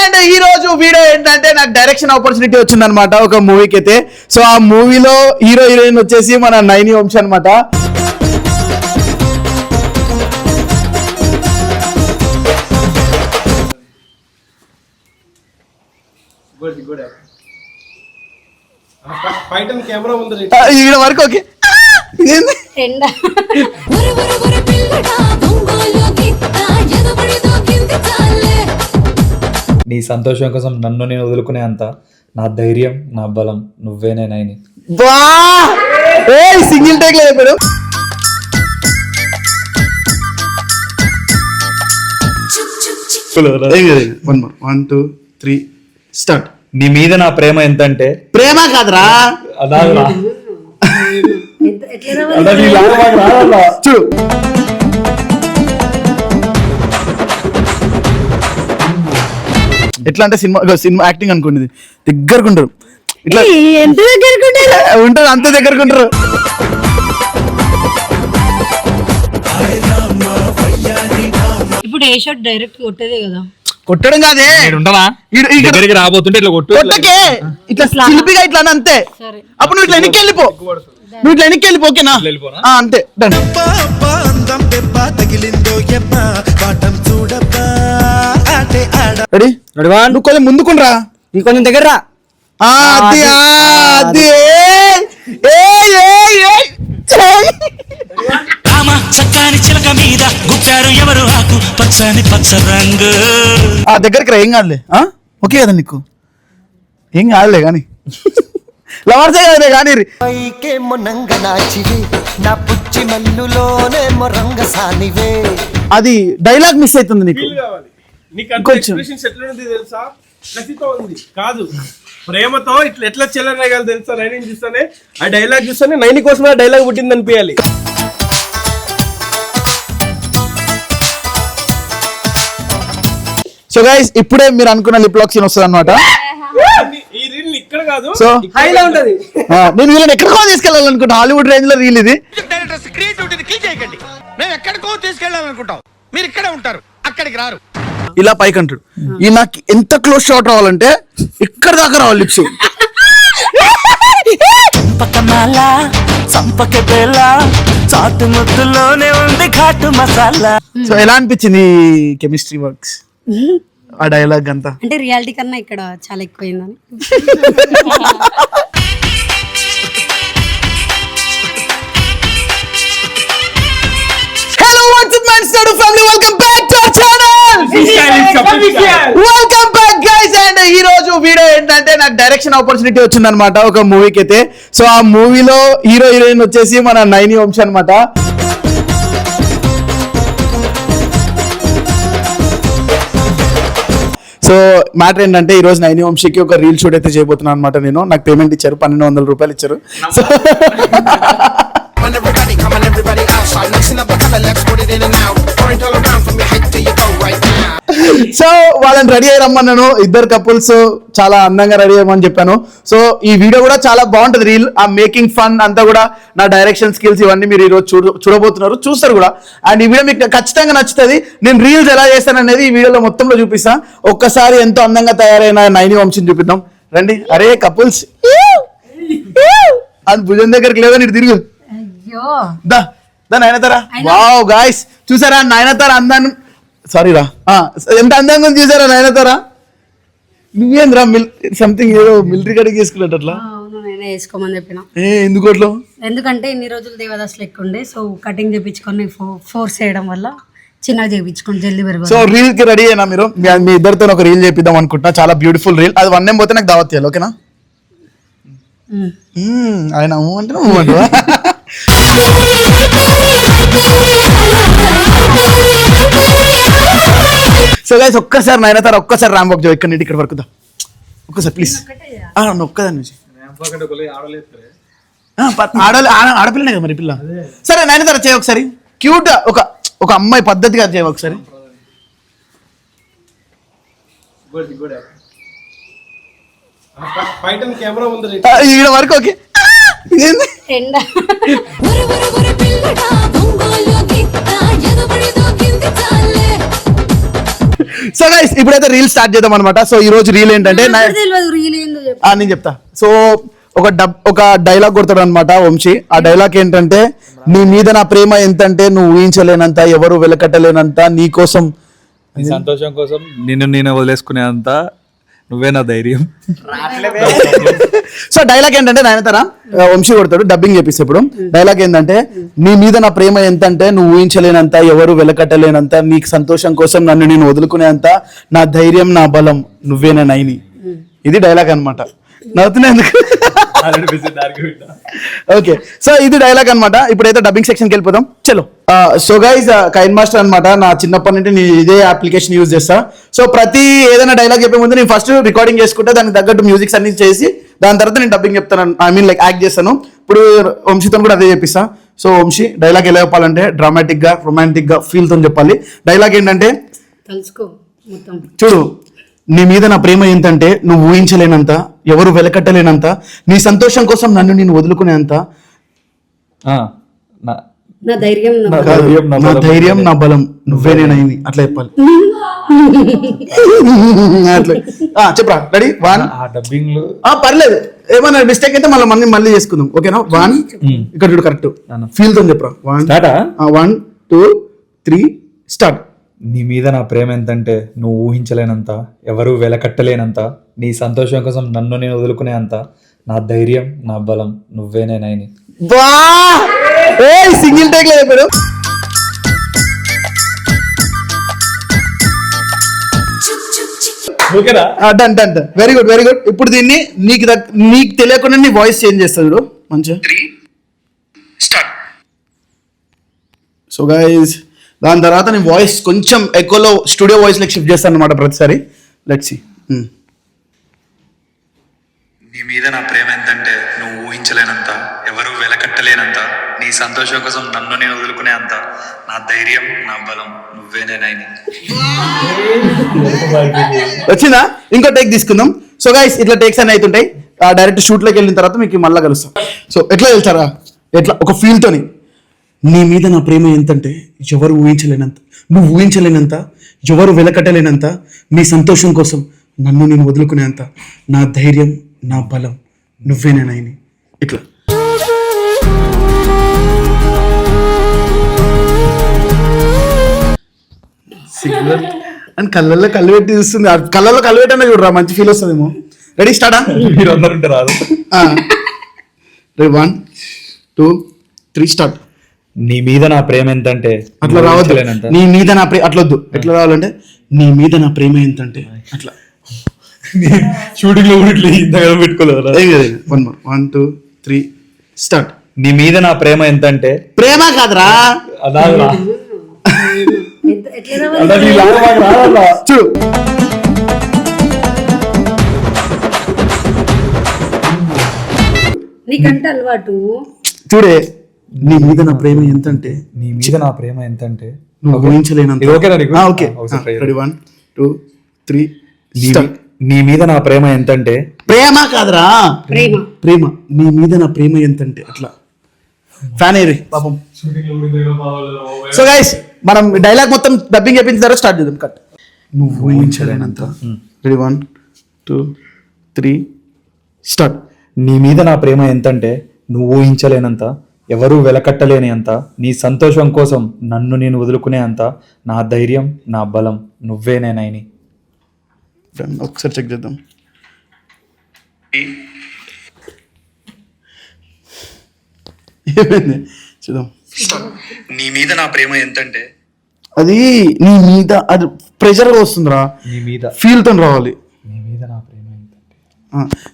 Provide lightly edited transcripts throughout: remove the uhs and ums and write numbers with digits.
And ఈ రోజు video ఏంటంటే నాకు డైరెక్షన్ ఆపర్చునిటీ వచ్చింది అనమాట ఒక మూవీకి అయితే. సో ఆ మూవీలో హీరో హీరోయిన్ వచ్చేసి మన నైని వంశీ అనమాట. ఈడ వరకు ఓకే. నీ సంతోషం కోసం నన్ను నేను వదులుకునే అంత నా ధైర్యం నా బలం నువ్వేనే నైని. సింగిల్ టేక్ లేదు madam. One two three start. నీ మీద నా ప్రేమ ఎంతంటే ప్రేమ కాదురా చూడు ఎట్లా అంటే సినిమా యాక్టింగ్ అనుకోండి దగ్గరకుంటారు ఇట్లా ఉంటారు అంత దగ్గరకుంటారు. ఇప్పుడు ఏ షాట్ డైరెక్ట్ కొట్టేదే కదా. కొట్టడం కాదే దగ్గరికి రాబోతుంటే ఇట్లా కొట్టకే ఇట్లా శిల్పిగా ఇట్లా అంతే. అప్పుడు నువ్వు ఇట్లా వెనక్కి వెళ్ళిపో, నువ్వు ఇట్లా వెనక్కి వెళ్ళిపో. ఓకేనా? అంతే డన్. రెడీ? నువ్వు కొంచెం ముందుకుండ్రా, ఇంకొంచెం దగ్గర రా. దగ్గరికి రా. ఏం కాదులే, ఓకే కదా నీకు? ఏం కాదులే కానీ లవర్సే కదలే కానీ. అది డైలాగ్ మిస్ అవుతుంది నీకు కొంచెం. కాదు ప్రేమతో ఇట్లా ఎట్లా చెల్లనగలు తెలుసా? నైని చూస్తానే ఆ డైలాగ్ చూస్తానే నైని కోసం ఆ డైలాగ్ పుట్టింది అనిపించాలి. సో గైస్ ఇప్పుడే మీరు అనుకున్న లిప్ లాక్ సీన్ వస్తుంది అనమాట. ఈ రీల్ ఇక్కడ కాదు, సో హైలో ఉంటది. నేను వీళ్ళని ఎక్కడికో తీసుకెళ్ళాలనుకుంటా, హాలీవుడ్ రేంజ్ లో రీల్ ఇది. మేము ఎక్కడికో తీసుకెళ్ళాలనుకుంటాం, మీరు ఇక్కడే ఉంటారు, అక్కడికి రారు. ఇలా పైకి అంటాడు. ఈ నాకు ఎంత క్లోజ్ షాట్ రావాలంటే ఇక్కడ దాకా రావాలి లిప్స్. సో ఎలా అనిపించింది కెమిస్ట్రీ వర్క్స్ ఆ డైలాగ్ అంతా? అంటే రియాలిటీ కన్నా ఇక్కడ చాలా ఎక్కువైందని. Hello what's up my star family, welcome back to our channel. Welcome back guys. And ఈ రోజు వీడియో ఏంటంటే నాకు డైరెక్షన్ ఆపర్చునిటీ వచ్చింది అనమాట ఒక మూవీకి అయితే. సో ఆ మూవీలో హీరో హీరోయిన్ వచ్చేసి మన నైని వంశీ అనమాట. సో మ్యాటర్ ఏంటంటే ఈ రోజు నైని వంశీకి ఒక రీల్ షూట్ అయితే చేయబోతున్నాను అనమాట. నేను నాకు పేమెంట్ ఇచ్చారు, 1200 రూపాయలు ఇచ్చారు. సో వాళ్ళని రెడీ అయ్యి రమ్మన్నాను. ఇద్దరు కపుల్స్ చాలా అందంగా రెడీ అయ్యమని చెప్పాను. సో ఈ వీడియో కూడా చాలా బాగుంటుంది రీల్. ఆ మేకింగ్ ఫన్ అంతా కూడా నా డైరెక్షన్ స్కిల్స్ ఇవన్నీ మీరు ఈరోజు చూడబోతున్నారు, చూస్తారు కూడా. అండ్ ఈ వీడియో మీకు ఖచ్చితంగా నచ్చుతుంది. నేను రీల్స్ ఎలా చేస్తాను అనేది ఈ వీడియోలో మొత్తంలో చూపిస్తాను. ఒక్కసారి ఎంతో అందంగా తయారైన నైని వంశీని చూపిద్దాం రండి. అరే కపుల్స్ అది భుజం దగ్గరికి లేదని ఇటు తిరుగు. నయనతార, వావ్ గాయ్స్ చూసారా నయనతార అందాన్ని? సారీ రా, ఎంత అందంగా చూసారా నయనతార? నువ్వేంద్రా సంథింగ్ ఏదో మిలిటరీ కడిగి వేసుకున్నట్టు అట్లా. నేనే వేసుకోమని చెప్పిన. ఎందుకు అట్లా? ఎందుకంటే ఇన్ని రోజులు దేవదాస్ లెక్క ఉండే, సో కటింగ్ చేయించుకొని ఫోర్స్ చేయడం వల్ల చిన్నగా చేయించుకొని జల్దీ పెరుగు. సో రీల్ కి రెడీ అయినా మీరు? మీ ఇద్దరితో ఒక రీల్ చేపిద్దాం అనుకుంటున్నా, చాలా బ్యూటిఫుల్ రీల్. అది 1 పోతే నాకు దావత్ చేయాలి, ఓకేనా? ఆయన అంటే సో గైస్ ఒక్కసారి నయనతార ఒక్కసారి రాంబాబు ఇక్కడ నుండి ఇక్కడ వరకు ఒక్కసారి ప్లీజ్. ఒక్కదాని నుంచి ఆడపిల్లనే కదా మరి పిల్ల. సరే నయనతార చేయ ఒకసారి, క్యూట్ ఒక అమ్మాయి పద్ధతిగా చేయ ఒకసారి. ఈడ వరకు ఓకే. సో గైస్ ఇప్పుడైతే రీల్ స్టార్ట్ చేద్దాం అనమాట. సో ఈ రోజు రీల్ ఏంటంటే నాకు తెలియదు రీల్ ఏందో చెప్పు. నేను చెప్తా. సో ఒక డైలాగ్ కొడతాడు అనమాట వంశీ. ఆ డైలాగ్ ఏంటంటే, నీ మీద నా ప్రేమ ఎంతంటే నువ్వు ఊహించలేనంత, ఎవరు వెలకట్టలేనంత, నీ కోసం నీ సంతోషం కోసం నేను వదిలేసుకునే అంత నువ్వే నా ధైర్యం. సో డైలాగ్ ఏంటంటే నయనతార వంశీ కొడతాడు, డబ్బింగ్ చెప్పిస్తే ఇప్పుడు డైలాగ్ ఏంటంటే, నీ మీద నా ప్రేమ ఎంతంటే నువ్వు ఊహించలేనంత, ఎవరు వెలకట్టలేనంత, నీకు సంతోషం కోసం నన్ను నేను వదులుకునేంత, నా ధైర్యం నా బలం నువ్వే నా నైని. ఇది డైలాగ్ అనమాట. నవ్వుతున్నా ఎందుకు? ఓకే, సో ఇది డైలాగ్ అనమాట. ఇప్పుడైతే డబ్బింగ్ సెక్షన్కి వెళ్ళిపోదాం. చలో. సో గైస్ కైన్ మాస్టర్ అనమాట. నా చిన్నప్పటి నుండి నేను ఇదే అప్లికేషన్ యూజ్ చేస్తా. సో ప్రతి ఏదైనా డైలాగ్ చెప్పే ముందు నేను ఫస్ట్ రికార్డింగ్ చేసుకుంటే దానికి తగ్గట్టు మ్యూజిక్స్ అన్ని చేసి దాని తర్వాత నేను డబ్బింగ్ చెప్తాను. ఐ మీన్ లైక్ యాక్ట్ చేస్తాను. ఇప్పుడు వంశీతో కూడా అదే చెప్పిస్తా. సో వంశీ డైలాగ్ ఎలా చెప్పాలంటే డ్రామాటిక్ గా, రొమాంటిక్ గా, ఫీల్ తో చెప్పాలి. డైలాగ్ ఏంటంటే, తలుసుకో మొత్తం. చూడు, నీ మీద నా ప్రేమ ఏంటంటే నువ్వు ఊహించలేనంత, ఎవరు వెలకట్టలేనంత, నీ సంతోషం కోసం నన్ను నేను వదులుకునేంత, నా ధైర్యం నా నా ధైర్యం నా బలం నువ్వే నేనైంది. అట్లా చెప్పాలి. అట్లా చెప్పరా. రెడీ? 1. డబ్బింగ్ పర్లేదు, ఏమన్నా మిస్టేక్ అయితే మళ్ళీ చేసుకుందాం. ఓకేనా? 1. ఇక్కడ చూడు, కరెక్ట్ ఫీల్ తో చెప్పరా. 1 2 3 స్టార్ట్. నీ మీద నా ప్రేమ ఎంతంటే నువ్వు ఊహించలేనంత, ఎవరు వెలకట్టలేనంత, నీ సంతోషం కోసం నన్ను నేను వదులుకునే అంత, నా ధైర్యం నా బలం నువ్వే నేనైని. సింగిల్ టేక్ లో చెప్పాడు. Done done done. Very good very good. ఇప్పుడు దీన్ని నీకు తెలియకుండా నీ వాయిస్ చేంజ్ చేస్తాడు మంచిగా. సో గైస్ దాని తర్వాత నేను వాయిస్ కొంచెం ఎక్కువలో స్టూడియో వాయిస్ లెక్ షిఫ్ట్ చేస్తాను అనమాట ప్రతిసారి. Let's see. నీ మీద నా ప్రేమ ఎంతంటే నువ్వు ఊహించలేనంత, ఎవరు వెలకట్టలేనంత, నీ సంతోషం కోసం నన్ను నేను వదులుకునే అంత, నా ధైర్యం నా బలం నువ్వే నేనైని. వచ్చిందా? ఇంకో టేక్ తీసుకుందాం. సో గైస్ ఇట్లా టేక్స్ అన్ని అవుతుంటాయి. డైరెక్ట్ షూట్ లోకి వెళ్ళిన తర్వాత మీకు మళ్ళీ కలుస్తాం. సో ఎట్లా వెళ్తారా, ఎట్లా ఒక ఫీల్ తోని, నీ మీద నా ప్రేమ ఎంతంటే ఎవరు ఊహించలేనంత, నువ్వు ఊహించలేనంత, ఎవరు వెలకట్టలేనంత, నీ సంతోషం కోసం నన్ను నేను వదులుకునేంత, నా ధైర్యం నా బలం నువ్వే నేనైని. ఇట్లా అని కళ్ళల్లో కళ్ళు పెట్టి చూస్తుంది. కళ్ళల్లో కళ్ళు పెట్టన్నా చూడరా, మంచి ఫీల్ వస్తుందేమో. రెడీ? స్టార్టా? మీరు అందరు ఉంటే రాదు. 1 2 3 స్టార్ట్. నీ మీద నా ప్రేమ ఎంతంటే అట్లా రావద్దు. నీ మీద నా ప్రేమ అట్లా వద్దు. ఎట్లా రావాలంటే, నీ మీద నా ప్రేమ ఎంతంటే అట్లా. షూటింగ్ లో కూడా ఇంతగా పెట్టుకోలేదు. 1 2 3 స్టార్ట్. నీ మీద నా ప్రేమ ఎంతంటే, ప్రేమ కాదురా, అదా ఎట్లా చూడు. నీకంటే అలవాటు. చూడే, నీ మీద నా ప్రేమ ఎంతంటే, నీ మీద నా ప్రేమ ఎంతంటే నువ్వు ఊహించలేనంత. ఇది ఓకేనా నీకు? ఓకే. రెడీ? 1 2 3 స్టార్ట్. నీ మీద నా ప్రేమ ఎంతంటే, ప్రేమ కాదురా, ప్రేమ ప్రేమ. నీ మీద నా ప్రేమ ఎంతంటే అట్లా. ఫ్యాన్ అయ్యి పాపం. సో గైస్ మనం డైలాగ్ మొత్తం డబ్బింగ్ చెప్పించిన తర్వాత స్టార్ట్ చేద్దాం. కట్. నువ్వు ఊహించలేనంత. రెడీ? 1 2 3 స్టార్ట్. నీ మీద నా ప్రేమ ఎంతంటే నువ్వు ఊహించలేనంత, ఎవరూ వెలకట్టలేని అంత, నీ సంతోషం కోసం నన్ను నేను వదులుకునే అంత, నా ధైర్యం నా బలం నువ్వే నేనైని. ఒకసారి చెక్ చేద్దాం. ఏమైంది చూద్దాం. నీ మీద నా ప్రేమ ఎంతంటే, అది నీ మీద అది ప్రెషర్ గా వస్తుందిరా, నీ మీద ఫీల్ తో రావాలి. నీ మీద నా ప్రేమ ఎంతంటే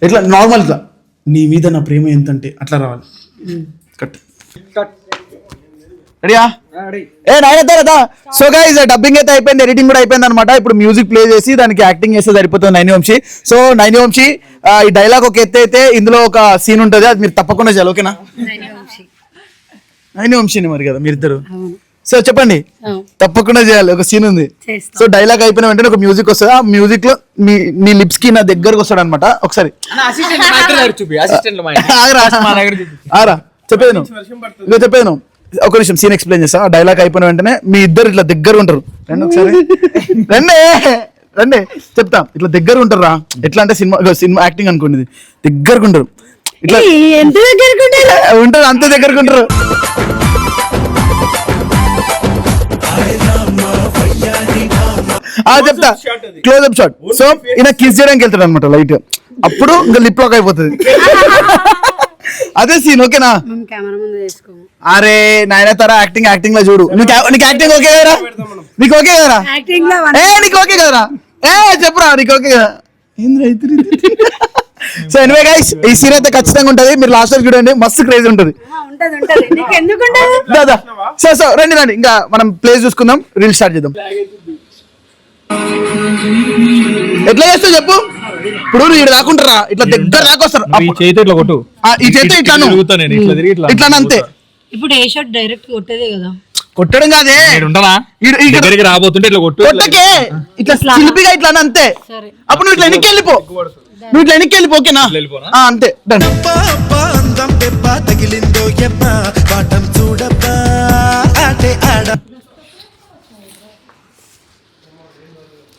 ఎట్లా నార్మల్ గా, నీ మీద నా ప్రేమ ఎంతంటే అట్లా రావాలి. కట్. రెడీయా? ఏ నాయనదా. సో గైస్ డబ్బింగ్ అయితే అయిపోయింది, ఎడిటింగ్ కూడా అయిపోయింది అనమాట. ఇప్పుడు మ్యూజిక్ ప్లే చేసి దానికి యాక్టింగ్ చేస్తే సరిపోతుంది నైని వంశీ. సో నైని వంశీ ఈ డైలాగ్ ఒక ఎత్తు అయితే ఇందులో ఒక సీన్ ఉంటుంది, అది మీరు తప్పకుండా చేయాలి. ఓకేనా? నైని వంశీని మరి కదా మీరిద్దరు. సో చెప్పండి, తప్పకుండా చేయాలి. ఒక సీన్ ఉంది. సో డైలాగ్ అయిపోయిన వెంటనే ఒక మ్యూజిక్ వస్తుంది. ఆ మ్యూజిక్ లో నీ లిప్స్ కి నా దగ్గరకు వస్తాడు అనమాట. ఒకసారి ఆరా చెప్పేది నువ్వు, ఇక చెప్పేది నువ్వు. ఒక నిమిషం సీన్ ఎక్స్ప్లెయిన్ చేస్తా. ఆ డైలాగ్ అయిపోయిన వెంటనే మీ ఇద్దరు ఇట్లా దగ్గర ఉంటారు. రండి ఒకసారి రండి చెప్తా. ఇట్లా దగ్గర ఉంటారా, ఎట్లా అంటే సినిమా యాక్టింగ్ అనుకోండి, ఇది దగ్గరకు ఉంటారు, ఇట్లా ఎంత దగ్గరకు ఉంటారు, అంత దగ్గరకు ఉంటారు. చెప్తా, క్లోజ్అప్ షాట్. సో ఈయన కిస్ చేయడానికి వెళ్తాడు అనమాట లైట్, అప్పుడు ఇంకా లిప్ లాక్ అయిపోతుంది. అదే సీన్ ఓకేనా? కెమెరా ముందు చేసుకోము. అరే నయనతార యాక్టింగ్ లో చూడు. నీకు యాక్టింగ్ ఓకే కదరా? నీకు ఓకే కదరా? యాక్టింగ్ లో నీకు ఓకే కదరా? చెప్పురా నీకు ఓకే కదా? సో ఎనివే గైస్, ఈ సీన్ అయితే ఖచ్చితంగా ఉంటది, మీరు లాస్ట్ వరకు చూడండి, మస్తు క్రేజ్ ఉంటది. ఉంటది. నీకు ఎందుకు ఉండదు? దాదా సో రండి ఇంకా మనం ప్లేస్ చూసుకుందాం, రీల్ స్టార్ట్ చేద్దాం. ఎట్లా చేస్తావు చెప్పు. ఇప్పుడు ఇక్కడ రాకుంటారా, ఇట్లా దగ్గర రాకొస్తారు. ఈ చేతి ఇట్లా కొట్టు, ఈ చేతి ఇట్లాను ఇట్లా అంతే. ఇప్పుడు ఏ షాట్ డైరెక్ట్ కొట్టేదే కదా. కొట్టడం కాదే, దగ్గరికి రాబోతుంటే ఇట్లా కొట్టు. కొట్టకే ఇట్లా శిల్పిగా ఇట్లా అంతే. సరే అప్పుడు నువ్వు ఇట్లా వెనక్కి వెళ్ళిపో, నువ్వు ఇట్లా వెనక్కి వెళ్ళిపో, ఓకేనా? అంతే done.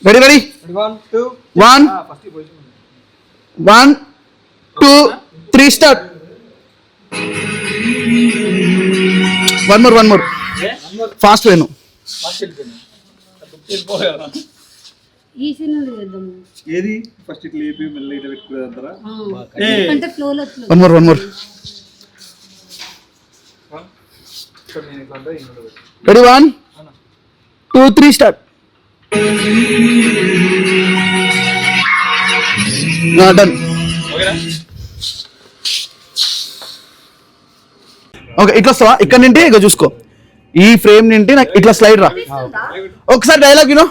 Ready 1 2 3 start. One more fast వేను. ఈ సీన్ చేద్దాం. ఏది ఫస్ట్ ఇట్లా ఏపీ మళ్ళీ ఇట్లా పెట్టుకునేదంటారా? అంటే ఫ్లో లో one more ready 1 2 3 start. Done. Okay ఇట్లా వస్తావా? ఇక్కడ నుండి ఇక చూసుకో, ఈ ఫ్రేమ్ నుండి నాకు ఇట్లా స్లైడ్ రా. ఒకసారి డైలాగ్ వినో.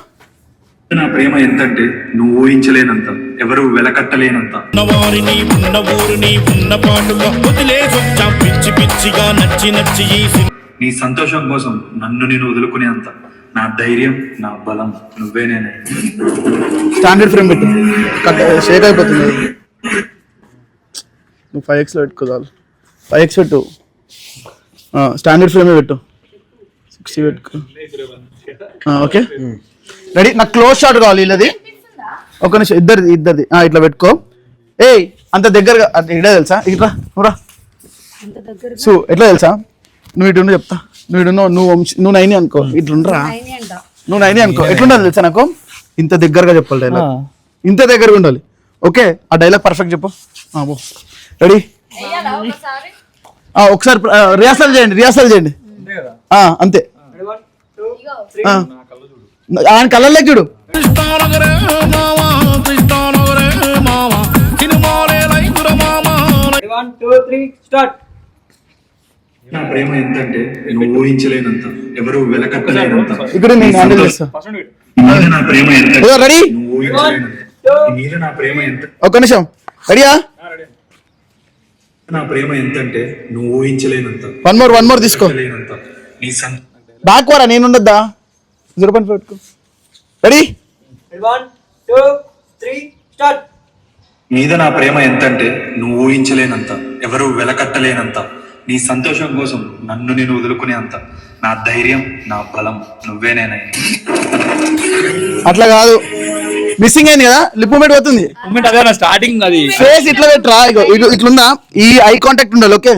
నా ప్రేమ ఎంతంటే నువ్వు ఊహించలేనంత, ఎవరు వెలకట్టలేనంత. ఉన్నవారిని ఉన్న ఊరిని ఉన్న పాటుగా వదిలేసొచ్చాం పిచ్చి పిచ్చిగా నచ్చి నీ సంతోషం కోసం నన్ను నేను వదులుకునే అంత, నా ధైర్యం నా బలం నువ్వే నేనే. స్టాండర్డ్ ఫ్రేమ్ పెట్టు, షేక్ అయిపోతుంది. నువ్వు 5x లో పెట్టుకోవాలి, 5x పెట్టు. స్టాండర్డ్ ఫ్రేమే పెట్టు, 60 పెట్టుకో. Okay ready. నాకు క్లోజ్ షాట్ కావాలి వీళ్ళది. ఒక నిమిషం, ఇద్దరిది ఇట్లా పెట్టుకో. ఏయ్ అంత దగ్గరగా ఇడే తెలుసా? ఇట్లా నువ్వురా. సో ఎట్లా తెలుసా? నువ్వు ఇటు చెప్తా, నువ్వు నైని అనుకో, ఇట్లుండరా, నువ్వు నైని అనుకో. ఎట్లుండాలి తెలుసా నాకు? ఇంత దగ్గరగా చెప్పాలి డైలాగ్, ఇంత దగ్గరగా ఉండాలి. ఓకే ఆ డైలాగ్ పర్ఫెక్ట్ చెప్పు. రెడీ ఒకసారి రిహార్సల్ చేయండి. అంతే. ఆయన కళ్ళల్లో చూడు. నా ప్రేమ ఎంతంటే నువ్వు ఊహించలేనంత, ఎవరు వెలకట్టలేనంత. ఇక్కడ నేను హ్యాండిల్ చేస్తా. నా ప్రేమ ఎంత రెడీ? నా ప్రేమ ఎంత, ఒక్క నిమిషం రెడీయా? నా ప్రేమ ఎంతంటే నువ్వు ఊహించలేనంత. వన్ మోర్ తీసుకో. నీ బ్యాక్ వారా, నేను ఉండద్దా? 0.5 పెట్టుకో. Ready 1 2 3 start. మీద నా ప్రేమ ఎంతంటే నువ్వు ఊహించలేనంత, ఎవరు వెలకట్టలేనంత. నీ సంతోషం కోసం నన్ను నేను వదులుకునే అంత, నా ధైర్యం నా బలం నువ్వే నేనే. అట్లా కాదు, మిస్సింగ్ అయింది కదా, లిప్ మూమెంట్ పోతుంది. స్టార్టింగ్ అది ఫేస్ ఇట్లా పెట్టరా, ఇట్లుందా, ఈ ఐ కాంటాక్ట్ ఉండాలి. ఓకే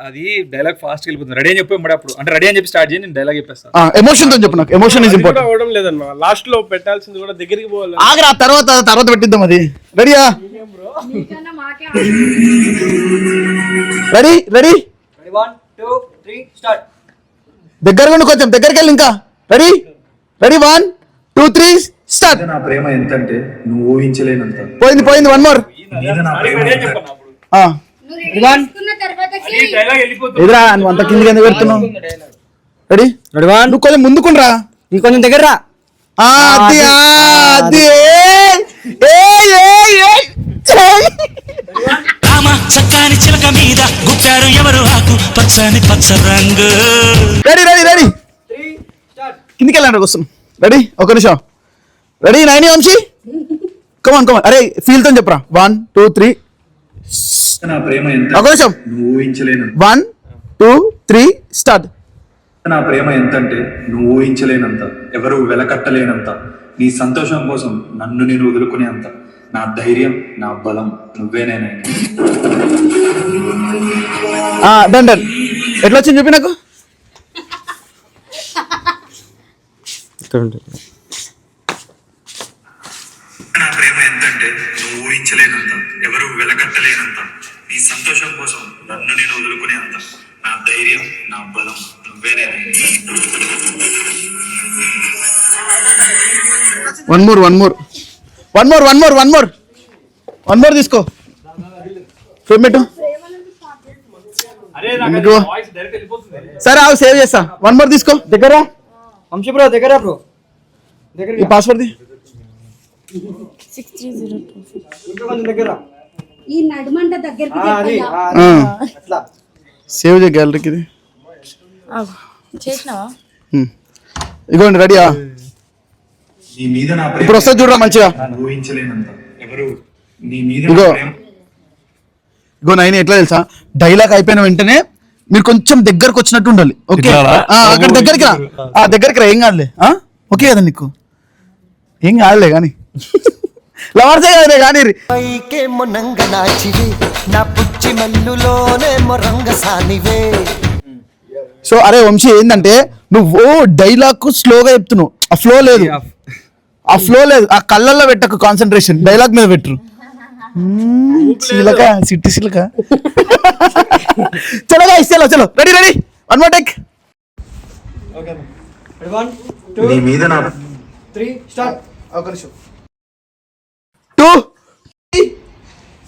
అది డైలాగ్ ఫాస్ట్ వెళ్ళిపోతుంది. రెడీ అని చెప్పి అప్పుడు, అంటే రెడీ అని చెప్పి స్టార్ట్ చేయండి, నేను డైలాగ్ చెప్పేస్తాను. ఎమోషన్ తో చెప్పు, నాకు ఎమోషన్ ఇస్ ఇంపార్టెంట్. అవడం లేదన్నా, లాస్ట్ లో పెట్టాల్సింది కూడా దగ్గరికి పోవాలి. ఆగరా, తర్వాత పెట్టిద్దాం అది. రెడీయా? Ready 1 2 3 start. దగ్గరగా ఉండి కొంచెం దగ్గరికి వెళ్ళి ఇంకా. Ready 1 2 3 start. నా ప్రేమ ఎంతంటే నువ్వు ఊహించలేనంత. పోయింది. One more. ఎదురా, నువ్వు అంత కిందికి ఎందుకు పెడుతున్నావు? రెడీ నువ్వు కొంచెం ముందుకుండ్రా, కొంచెం దగ్గర రా. చక్కని చిలక మీద గుచ్చారు ఎవరు ఆకు పచ్చని పచ్చ రంగు. రెడీ కిందికి వెళ్ళండి, వస్తున్నాం. రెడీ ఒక నిమిషం. రెడీ నైని వంశీ, కమాన్ అరే ఫీల్ తో చెప్పరా. 1 2 3. నా ప్రేమ ఎంత ఒక నిమిషం. నువ్వు ఊహించలేనంత. 1 2 3 స్టార్ట్. నా ప్రేమ ఎంతంటే నువ్వు ఊహించలేనంత, ఎవరు వెలకట్టలేనంత, నీ సంతోషం కోసం నన్ను నేను వదులుకునే అంత, నా ధైర్యం నా బలం నువ్వేనేనైనా. Done done. ఎట్లా వచ్చింది చెప్పి నాకు. నా ప్రేమ ఎంతంటే నువ్వు ఊహించలేనంత, ఎవరు వెలకట్టలేనంత, నీ సంతోషం కోసం నన్ను నేను వదులుకునే అంత, నా ధైర్యం నా బలం నువ్వేనేనైనా. వన్ మోర్ తీసుకో. ఫ్రేమ్ పెట్టు. సరే ఆగు, సేవ్ చేస్తా. 1 మోర్ తీసుకో. దగ్గర వంశీ బ్రో, దగ్గర బ్రో, దగ్గర ఈ పాస్వర్డ్ ది. 6302 కొంచెం దగ్గర. ఈ నడుమంట దగ్గరికి అట్లా సేవ్ చేయ గ్యాలరీకి ఇది. చేసినావా? ఇగోండి రెడీయా. నీ మీద నా ప్రేమ ఇప్పుడు వస్తుంది చూడరా మంచిగా. నన్ను ఊహించలేనంత, ఎవరు నీ మీద ఇగో. నా ప్రేమ. ఇగో నైన్ ఎట్లా తెలుసా, డైలాగ్ అయిపోయిన వెంటనే మీరు కొంచెం దగ్గరకు వచ్చినట్టు ఉండాలి. ఓకే అక్కడ దగ్గరికి రా. దగ్గరికి రా, ఏం కాదులే. ఓకే కదా నీకు? ఏం కాదులే కానీ లవర్సే కదలే కానీ. సో అరే వంశీ ఏంటంటే నువ్వు డైలాగ్ స్లోగా చెప్తున్నావు. ఆ ఫ్లో లేదు, ఆ కళ్ళల్లో పెట్టకు కాన్సన్ట్రేషన్, డైలాగ్ మీద పెట్టరు. చిలక సిట్టి చిలక. చలో guys, చలో రెడీ 1 మోర్ టేక్. 1 2 నీ మీద నా 3 స్టార్ట్. 2 3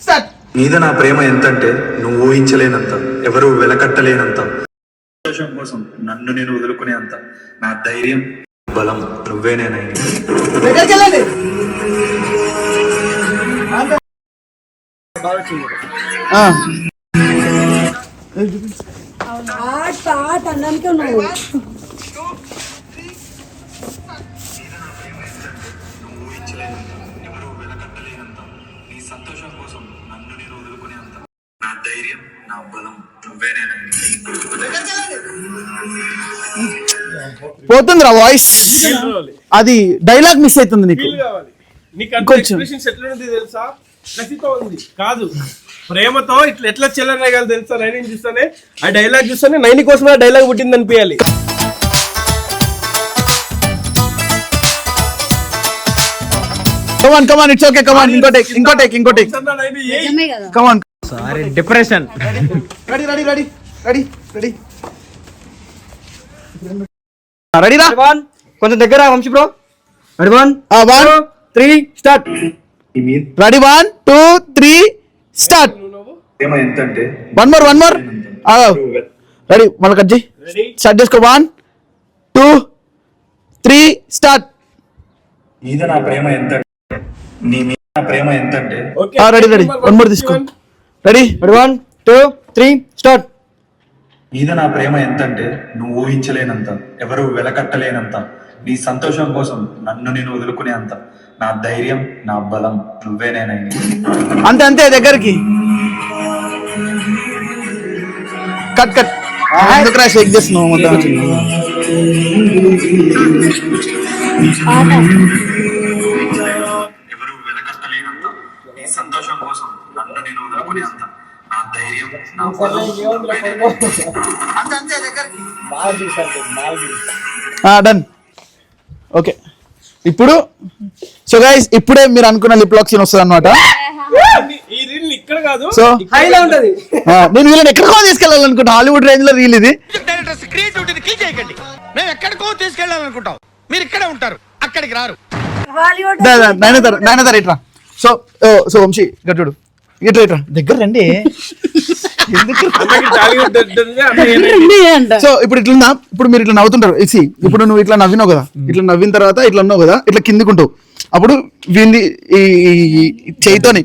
స్టార్ట్. మీద నా ప్రేమ ఎంతంటే నువ్వు ఊహించలేనంత, ఎవరు వెలకట్టలేనంత, సంతోషం కోసం నన్ను నేను వదులుకునే అంత, నా ధైర్యం బలం నువ్వేనేనైనా. దగ్గరికి వెళ్ళండి. అన్నానికే ఉన్నావు. ఎవరు వెలకట్టలేనంత, నీ సంతోషం కోసం నన్ను నేను వదులుకునే అంత, నా ధైర్యం నా బలం నువ్వేనేనైనా. పోతుందిరా వాయిస్, అది డైలాగ్ మిస్ అవుతుంది నీకు. ఫీల్ కావాలి నీకు. అంత కొంచెం. ఎక్స్ప్రెషన్స్ ఎట్లుంది తెలుసా? కసితో ఉంది కాదు, ప్రేమతో ఎట్లా చెల్లరగాలి తెలుసా? నైన్ చూస్తానే ఆ డైలాగ్ చూస్తానే నైన్ కోసం ఆ డైలాగ్ పుట్టింది అనిపించాలి. Come on it's okay. కమాన్ ఇంకో టేక్. నిజమే కదా. కమాన్. డిప్రెషన్. రెడీ రెడీరా. 1 కొంచెం దగ్గర వంశీ బ్రో. 1 1 3 స్టార్ట్. నీ మీద రెడీ 1 2 3 స్టార్ట్. ప్రేమ ఎంతంటే వన్ మోర్ రెడీ. మళ్ళీ కట్ చేయి. స్టార్ట్ చేసుకో. 1 2 3 స్టార్ట్. మీద నా ప్రేమ ఎంతంటే నీ మీద నా ప్రేమ ఎంతంటే రెడీ 1 మోర్ తీసుకో. Ready 1 2 3 start. మీద నా ప్రేమ ఎంతంటే నువ్వు ఊహించలేనంత, ఎవరు వెలకట్టలేనంత, నీ సంతోషం కోసం నన్ను నేను వదులుకునే అంత, నా ధైర్యం నా బలం నువ్వేనేనైనా. అంతే దగ్గరికి. కట్ ఎందుకు రా షేక్ చేస్తున్నావు మొత్తం. ఎవరు వెలకట్టలేనంత, నీ సంతోషం కోసం నన్ను నేను వదులుకునే అంత, నా ధైర్యం నా బలం నువ్వేనేనైనా. డన్. ఓకే ఇప్పుడు సో గైస్ ఇప్పుడే మీరు అనుకున్న లిప్ లాక్ సీన్ వస్తుంది అనమాట. ఈ రీల్ ఇక్కడ కాదు, సో హైలో ఉంటది. నేను వీళ్ళని ఎక్కడికో తీసుకెళ్ళాలనుకుంటా. హాలీవుడ్ రేంజ్ లో రీల్ ఇది. డైరెక్టర్స్ క్రియేటివిటీని కిల్ చేయకండి. మేము ఎక్కడికో తీసుకెళ్ళాలనుకుంటాం, మీరు ఇక్కడే ఉంటారు, అక్కడికి రారు. నైనా ఇట్రా. సో వంశీ ఇక్కడ చూడు, ఇట్లా దగ్గర రండి. సో ఇప్పుడు ఇట్లా ఇప్పుడు మీరు ఇట్లా నవ్వుతుంటారు. ఇప్పుడు నువ్వు ఇట్లా నవ్వినావు కదా, ఇట్లా నవ్విన తర్వాత ఇట్లా ఉన్నావు కదా, ఇట్లా కిందికుంటావు. అప్పుడు వీడి ఈ చేయితోని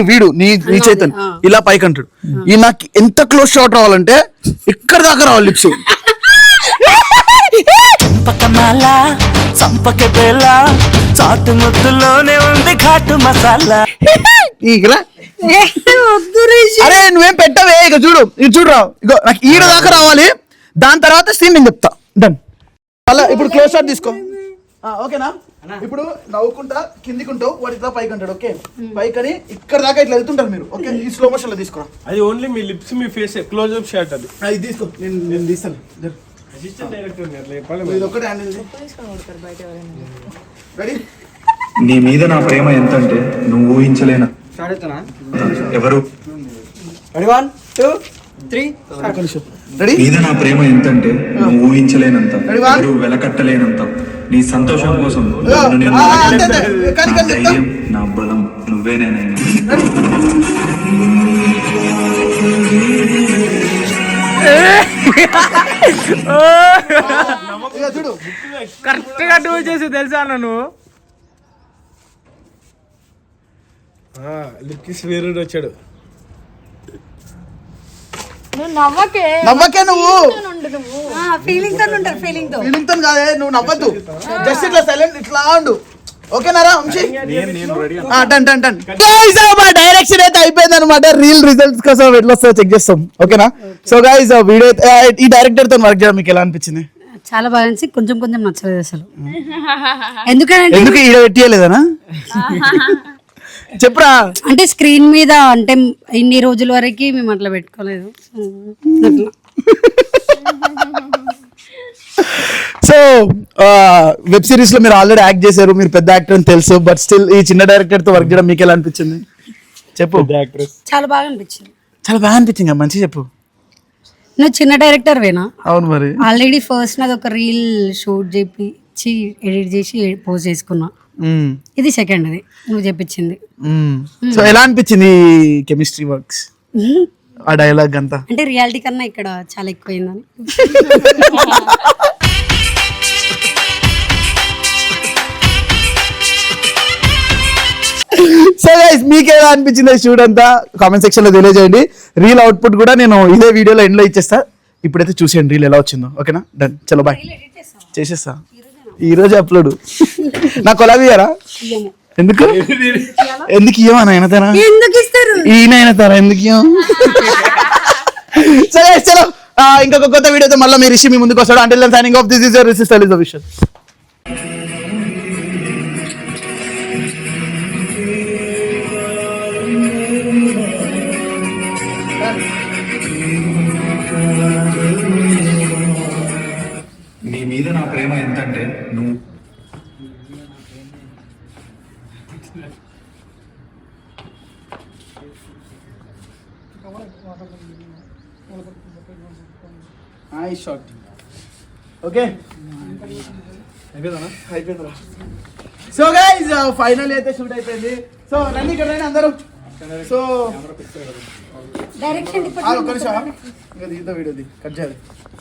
వీడు నీ చేయితోని ఇలా పైకి అంటాడు. ఈ నాకు ఎంత క్లోజ్ షాట్ రావాలంటే ఇక్కడ దాకా రావాలి లిప్స్. ఇలా వద్దు రిషి. అరే నువ్వేం పెట్టవే, ఇక చూడు ఇది చూడరా, ఇగో నాకు ఈడ దాకా రావాలి, దాని తర్వాత సీన్ నేను చెప్తా. డన్. అలా ఇప్పుడు క్లోజ్ షాట్ తీసుకో. ఓకేనా? ఇప్పుడు నవ్వుకుంటా కిందికుంటావు, వాడు ఇట్లా పైకి అంటాడు. ఓకే, పైకి అని ఇక్కడ దాకా ఇట్లా వెళ్తుంటారు మీరు. ఓకే, ఈ స్లో మోషన్ లో తీసుకోరా. అది ఓన్లీ మీ లిప్స్ మీ ఫేస్ క్లోజ్ అప్ షాట్ అది. ఇది తీసుకో, నేను తీస్తాను. అసిస్టెంట్ డైరెక్టర్ అట్లా చెప్పాలి. ఇది ఒక్కటే హ్యాండిల్. రెడీ? నీ మీద నా ప్రేమ ఎంతంటే నువ్వు ఊహించలేన స్టార్ట్ అవుతానా? ఎవరు రెడీ 1 2 3 రెడీ? మీద నా ప్రేమ ఎంతంటే నువ్వు ఊహించలేనంత, ఎవరు వెలకట్టలేనంత, నీ సంతోషం కోసం నన్ను నేను వదిలిపెట్టను. నా ధైర్యం, నా బలం నువ్వేనేనైనా. చూడు కరెక్ట్ గా డూ చేసి తెలుసా నన్ను. లిప్ కిస్ వీరుడు వచ్చాడు. నవ్వకే నువ్వు, ఫీలింగ్ తో ఉంటారు, ఫీలింగ్ తో. ఫీలింగ్ తో కాదే, నువ్వు నవ్వద్దు, జస్ట్ ఇట్లా సైలెంట్ ఇట్లా ఉండు. ఓకేనారా Vamshi? Done done done. Guys మా డైరెక్షన్ అయితే అయిపోయింది అనమాట. రీల్ రిజల్ట్స్ కోసం ఎట్లా వస్తుందో చెక్ చేస్తాం. ఓకేనా? సో గైస్ వీడియో ఈ డైరెక్టర్ తో వర్క్ చేయడం మీకు ఎలా అనిపించింది? చాలా బాగా అనిపించి కొంచెం కొంచెం నచ్చలేదు అసలు. ఎందుకంటే ఎందుకు ఈడ పెట్టలేదనా చెప్పురా. అంటే స్క్రీన్ మీద అంటే ఇన్ని రోజుల వరకు మేము అట్లా పెట్టుకోలేదు. అట్లా. సో వెబ్ సిరీస్ లో మీరు ఆల్రెడీ యాక్ట్ చేశారు, మీరు పెద్ద యాక్టర్ అని తెలుసు, బట్ స్టిల్ ఈ చిన్న డైరెక్టర్ తో వర్క్ చేయడం మీకు ఎలా అనిపించింది చెప్పు. చాలా బాగా అనిపించింది. చాలా బాగా అనిపించింది, మంచిగా చెప్పు. నువ్వు చిన్న డైరెక్టర్ వేనా? అవును మరి. ఆల్రెడీ ఫస్ట్ నాది ఒక రీల్ షూట్ చేపించి ఎడిట్ చేసి పోస్ట్ చేసుకున్నా. ఇది సెకండ్ అది నువ్వు చెప్పించింది. సో ఎలా అనిపించింది కెమిస్ట్రీ వర్క్స్, ఆ డైలాగ్ అంతా? అంటే రియాలిటీ కన్నా ఇక్కడ చాలా ఎక్కువైందని. సో గైస్ మీకు ఎలా అనిపించింది షూట్ అంతా కామెంట్ సెక్షన్ లో తెలియజేయండి. రీల్ అవుట్పుట్ కూడా నేను ఇదే వీడియోలో ఎండ్ లో ఇచ్చేస్తా. ఇప్పుడైతే చూసేయండి రీల్ ఎలా వచ్చిందో. ఓకేనా? డన్. చలో బాయ్. చేసేస్తా ఈ రోజు అప్లోడ్. నా కొలాబ్ ఇయ్యారా? ఎందుకు ఎందుకు ఇవ్వమని అయినతేనా? ఎందుకు ఇస్తారు? ఈయన అయినతారా ఎందుకు ఇవ్వం? సరే చలో ఇంకొక కొత్త వీడియోతో మళ్ళీ మీరు రిషి మీ ముందుకు వస్తాడు. Until then signing off. This is your Rishi style official. నీ మీద నా ప్రేమ ఎంతంటే నువ్వు ఓకే అయిపోయిందిరా. సో గైస్ ఫైనల్ అయితే షూట్ అయిపోయింది. సో రండి ఇక్కడ రండి అందరూ. సో డైరెక్షన్ ఒక్క నిమిషం, ఇంకా వీడియోది కట్ చేయాలి.